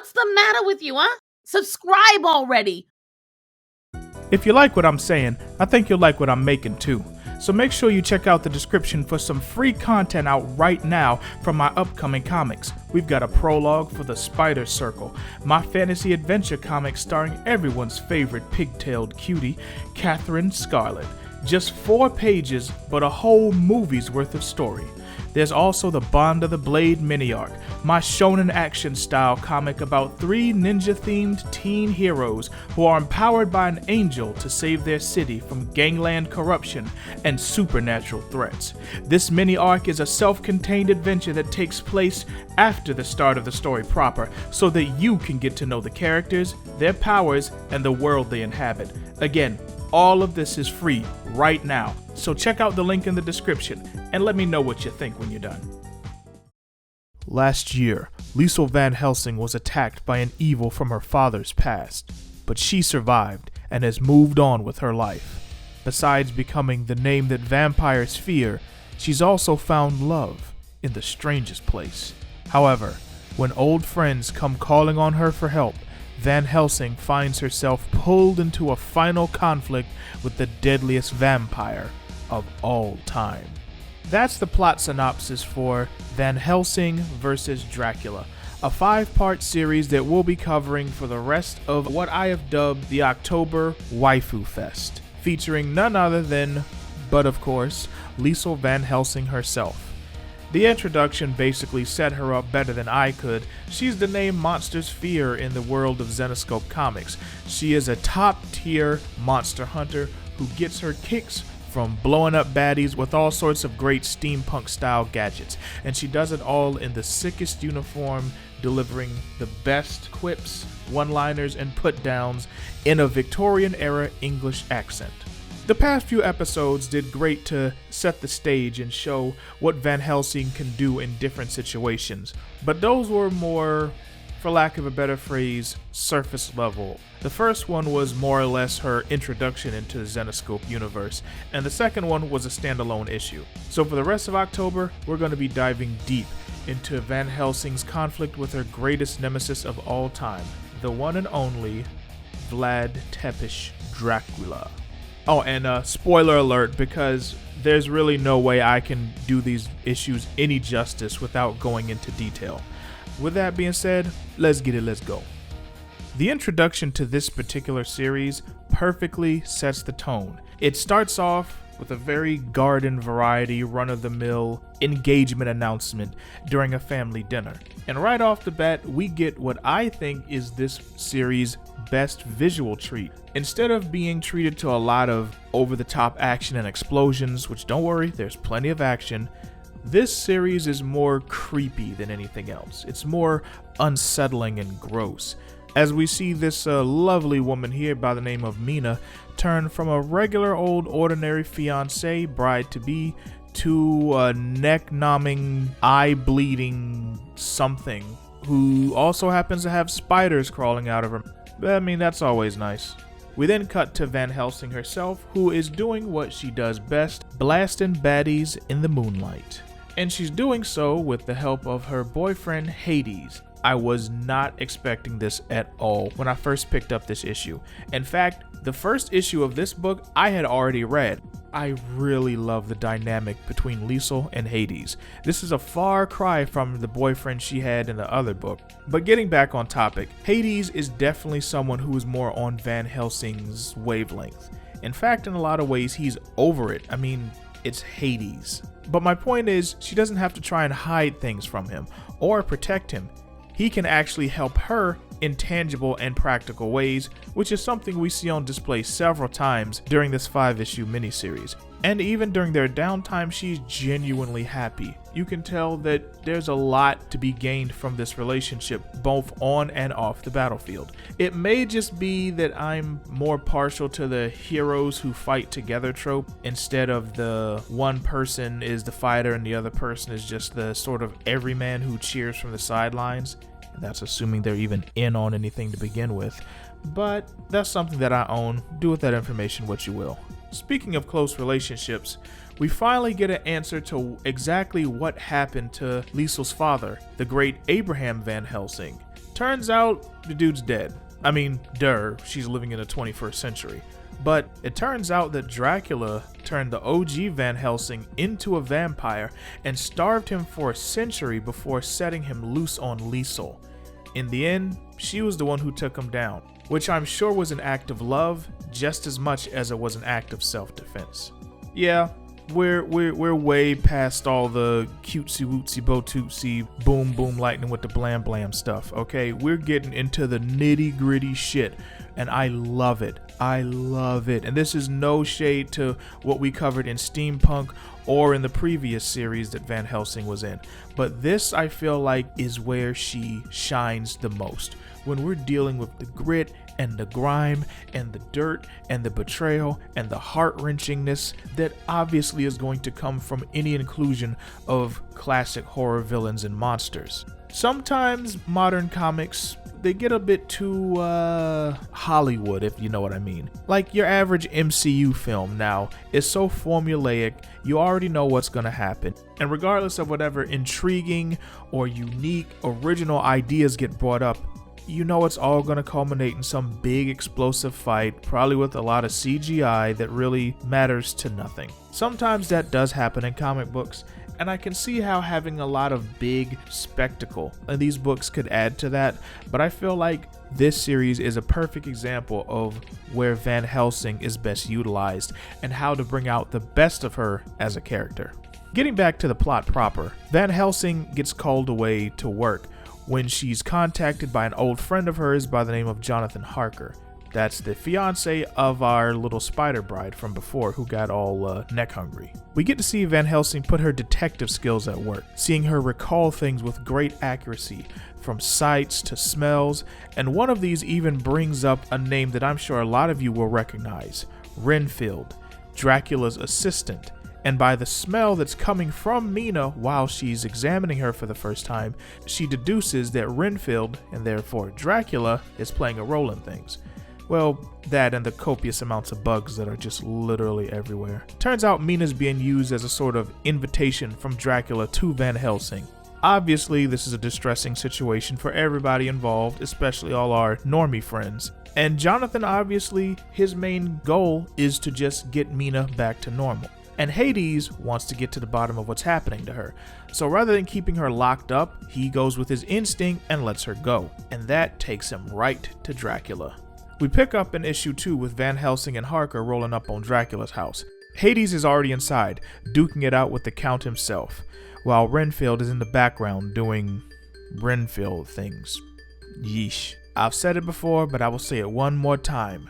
What's the matter with you, huh? Subscribe already! If you like what I'm saying, I think you'll like what I'm making too. So make sure you check out the description for some free content out right now from my upcoming comics. We've got a prologue for the Spider Circle, my fantasy adventure comic starring everyone's favorite pigtailed cutie, Catherine Scarlett. Just 4 pages, but a whole movie's worth of story. There's also the Bond of the Blade mini-arc, my shonen action style comic about 3 ninja-themed teen heroes who are empowered by an angel to save their city from gangland corruption and supernatural threats. This mini-arc is a self-contained adventure that takes place after the start of the story proper, so that you can get to know the characters, their powers, and the world they inhabit. Again, all of this is free right now, so check out the link in the description and let me know what you think when you're done. Last year, Liesel Van Helsing was attacked by an evil from her father's past, but she survived and has moved on with her life. Besides becoming the name that vampires fear, she's also found love in the strangest place. However, when old friends come calling on her for help, Van Helsing finds herself pulled into a final conflict with the deadliest vampire of all time. That's the plot synopsis for Van Helsing vs. Dracula, a 5-part series that we'll be covering for the rest of what I have dubbed the October Waifu-Fest, featuring none other than, but of course, Liesel Van Helsing herself. The introduction basically set her up better than I could. She's the name monsters fear in the world of Zenescope Comics. She is a top-tier monster hunter who gets her kicks from blowing up baddies with all sorts of great steampunk-style gadgets. And she does it all in the sickest uniform, delivering the best quips, one-liners, and put-downs in a Victorian-era English accent. The past few episodes did great to set the stage and show what Van Helsing can do in different situations, but those were more, for lack of a better phrase, surface level. The first one was more or less her introduction into the Zenescope universe, and the second one was a standalone issue. So for the rest of October, we're going to be diving deep into Van Helsing's conflict with her greatest nemesis of all time, the one and only Vlad Tepes Dracula. Oh, and spoiler alert, because there's really no way I can do these issues any justice without going into detail. With that being said, let's go. The introduction to this particular series perfectly sets the tone. It starts off with a very garden variety run-of-the-mill engagement announcement during a family dinner. And right off the bat, we get what I think is this series' best visual treat. Instead of being treated to a lot of over-the-top action and explosions, which don't worry, there's plenty of action, this series is more creepy than anything else. It's more unsettling and gross, as we see this lovely woman here by the name of Mina turn from a regular old ordinary fiancé, bride-to-be, to a neck-numbing, eye-bleeding something who also happens to have spiders crawling out of her. I mean, that's always nice. We then cut to Van Helsing herself, who is doing what she does best, blasting baddies in the moonlight. And she's doing so with the help of her boyfriend Hades. I was not expecting this at all when I first picked up this issue. In fact, the first issue of this book I had already read. I really love the dynamic between Liesel and Hades. This is a far cry from the boyfriend she had in the other book. But getting back on topic, Hades is definitely someone who is more on Van Helsing's wavelength. In fact, in a lot of ways, he's over it. I mean, it's Hades. But my point is, she doesn't have to try and hide things from him or protect him. He can actually help her in tangible and practical ways, which is something we see on display several times during this 5-issue miniseries. And even during their downtime, she's genuinely happy. You can tell that there's a lot to be gained from this relationship, both on and off the battlefield. It may just be that I'm more partial to the heroes who fight together trope, instead of the one person is the fighter and the other person is just the sort of everyman who cheers from the sidelines. That's assuming they're even in on anything to begin with. But that's something that I own. Do with that information what you will. Speaking of close relationships, we finally get an answer to exactly what happened to Liesel's father, the great Abraham Van Helsing. Turns out the dude's dead. I mean, she's living in the 21st century. But it turns out that Dracula turned the OG Van Helsing into a vampire and starved him for a century before setting him loose on Liesel. In the end, she was the one who took him down, which I'm sure was an act of love just as much as it was an act of self-defense. Yeah, we're way past all the cutesy wootsy botootsie boom boom lightning with the blam blam stuff, okay? We're getting into the nitty gritty shit, and I love it. I love it. And this is no shade to what we covered in Steampunk or in the previous series that Van Helsing was in. But this, I feel like, is where she shines the most. When we're dealing with the grit and the grime and the dirt and the betrayal and the heart-wrenchingness that obviously is going to come from any inclusion of classic horror villains and monsters. Sometimes modern comics, they get a bit too Hollywood, if you know what I mean. Like your average MCU film now is so formulaic, you already know what's gonna happen. And regardless of whatever intriguing or unique original ideas get brought up, you know it's all gonna culminate in some big explosive fight, probably with a lot of CGI that really matters to nothing. Sometimes that does happen in comic books, and I can see how having a lot of big spectacle in these books could add to that, but I feel like this series is a perfect example of where Van Helsing is best utilized and how to bring out the best of her as a character. Getting back to the plot proper, Van Helsing gets called away to work when she's contacted by an old friend of hers by the name of Jonathan Harker. That's the fiance of our little spider bride from before who got all neck hungry. We get to see Van Helsing put her detective skills at work, seeing her recall things with great accuracy, from sights to smells, and one of these even brings up a name that I'm sure a lot of you will recognize, Renfield, Dracula's assistant. And by the smell that's coming from Mina while she's examining her for the first time, she deduces that Renfield, and therefore Dracula, is playing a role in things. Well, that and the copious amounts of bugs that are just literally everywhere. Turns out Mina's being used as a sort of invitation from Dracula to Van Helsing. Obviously, this is a distressing situation for everybody involved, especially all our normie friends. And Jonathan, obviously, his main goal is to just get Mina back to normal. And Hades wants to get to the bottom of what's happening to her. So rather than keeping her locked up, he goes with his instinct and lets her go. And that takes him right to Dracula. We pick up in issue 2 with Van Helsing and Harker rolling up on Dracula's house. Hades is already inside, duking it out with the Count himself, while Renfield is in the background doing Renfield things. Yeesh. I've said it before, but I will say it one more time.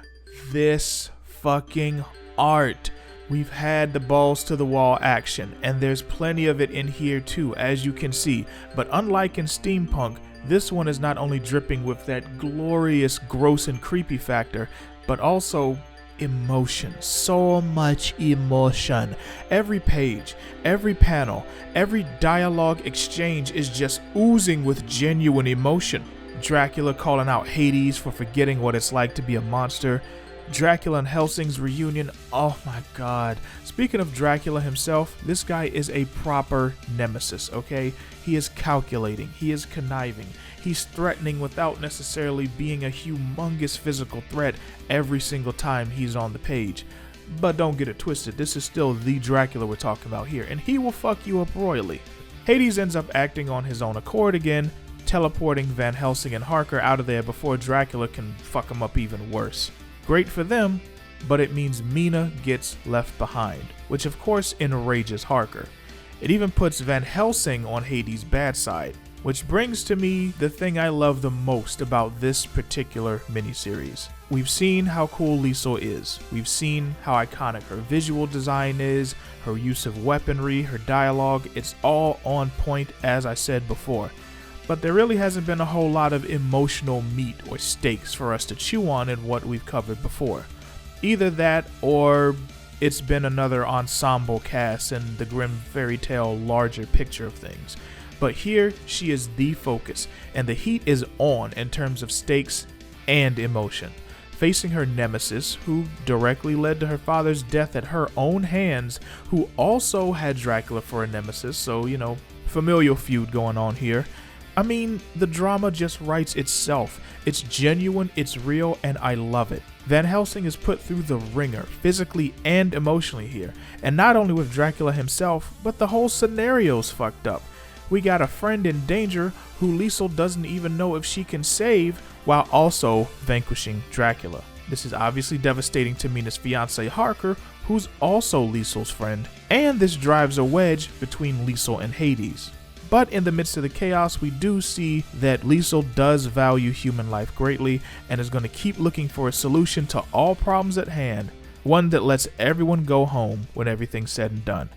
This fucking art. We've had the balls to the wall action, and there's plenty of it in here too, as you can see. But unlike in Steampunk, this one is not only dripping with that glorious gross and creepy factor, but also emotion. So much emotion. Every page, every panel, every dialogue exchange is just oozing with genuine emotion. Dracula calling out Hades for forgetting what it's like to be a monster. Dracula and Helsing's reunion, oh my god. Speaking of Dracula himself, this guy is a proper nemesis, okay? He is calculating, he is conniving, he's threatening without necessarily being a humongous physical threat every single time he's on the page. But don't get it twisted, this is still the Dracula we're talking about here, and he will fuck you up royally. Hades ends up acting on his own accord again, teleporting Van Helsing and Harker out of there before Dracula can fuck him up even worse. Great for them, but it means Mina gets left behind, which of course enrages Harker. It even puts Van Helsing on Hades' bad side, which brings to me the thing I love the most about this particular miniseries. We've seen how cool Liesel is, we've seen how iconic her visual design is, her use of weaponry, her dialogue, it's all on point as I said before. But there really hasn't been a whole lot of emotional meat or steaks for us to chew on in what we've covered before. Either that, or it's been another ensemble cast in the grim fairy tale larger picture of things. But here, she is the focus, and the heat is on in terms of stakes and emotion. Facing her nemesis, who directly led to her father's death at her own hands, who also had Dracula for a nemesis, so, familial feud going on here. I mean, the drama just writes itself. It's genuine, it's real, and I love it. Van Helsing is put through the ringer, physically and emotionally here, and not only with Dracula himself, but the whole scenario's fucked up. We got a friend in danger who Liesel doesn't even know if she can save, while also vanquishing Dracula. This is obviously devastating to Mina's fiance Harker, who's also Liesel's friend, and this drives a wedge between Liesel and Hades. But in the midst of the chaos, we do see that Liesel does value human life greatly and is going to keep looking for a solution to all problems at hand, one that lets everyone go home when everything's said and done.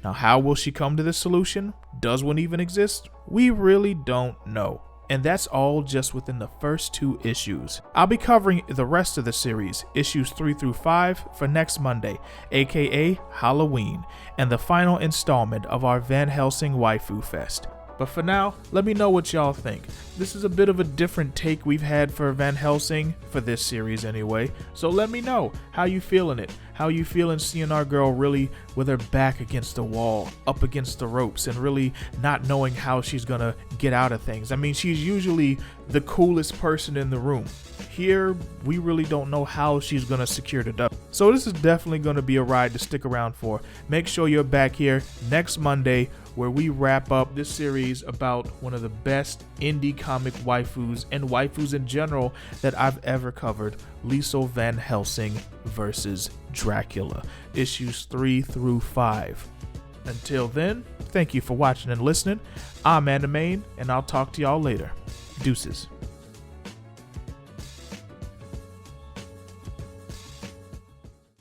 Now, how will she come to this solution? Does one even exist? We really don't know. And that's all just within the first 2 issues. I'll be covering the rest of the series, issues 3 through 5, for next Monday, aka Halloween, and the final installment of our Van Helsing Waifu-Fest. But for now, let me know what y'all think. This is a bit of a different take we've had for Van Helsing, for this series anyway, so let me know how you feeling it. How you feeling seeing our girl really with her back against the wall, up against the ropes, and really not knowing how she's gonna get out of things. I mean, she's usually the coolest person in the room. Here, we really don't know how she's gonna secure the dub. So this is definitely gonna be a ride to stick around for. Make sure you're back here next Monday, where we wrap up this series about one of the best indie comic waifus and waifus in general that I've ever covered, Liesel Van Helsing versus Dracula, issues 3 through 5. Until then, thank you for watching and listening. I'm HoneyB, and I'll talk to y'all later. Deuces.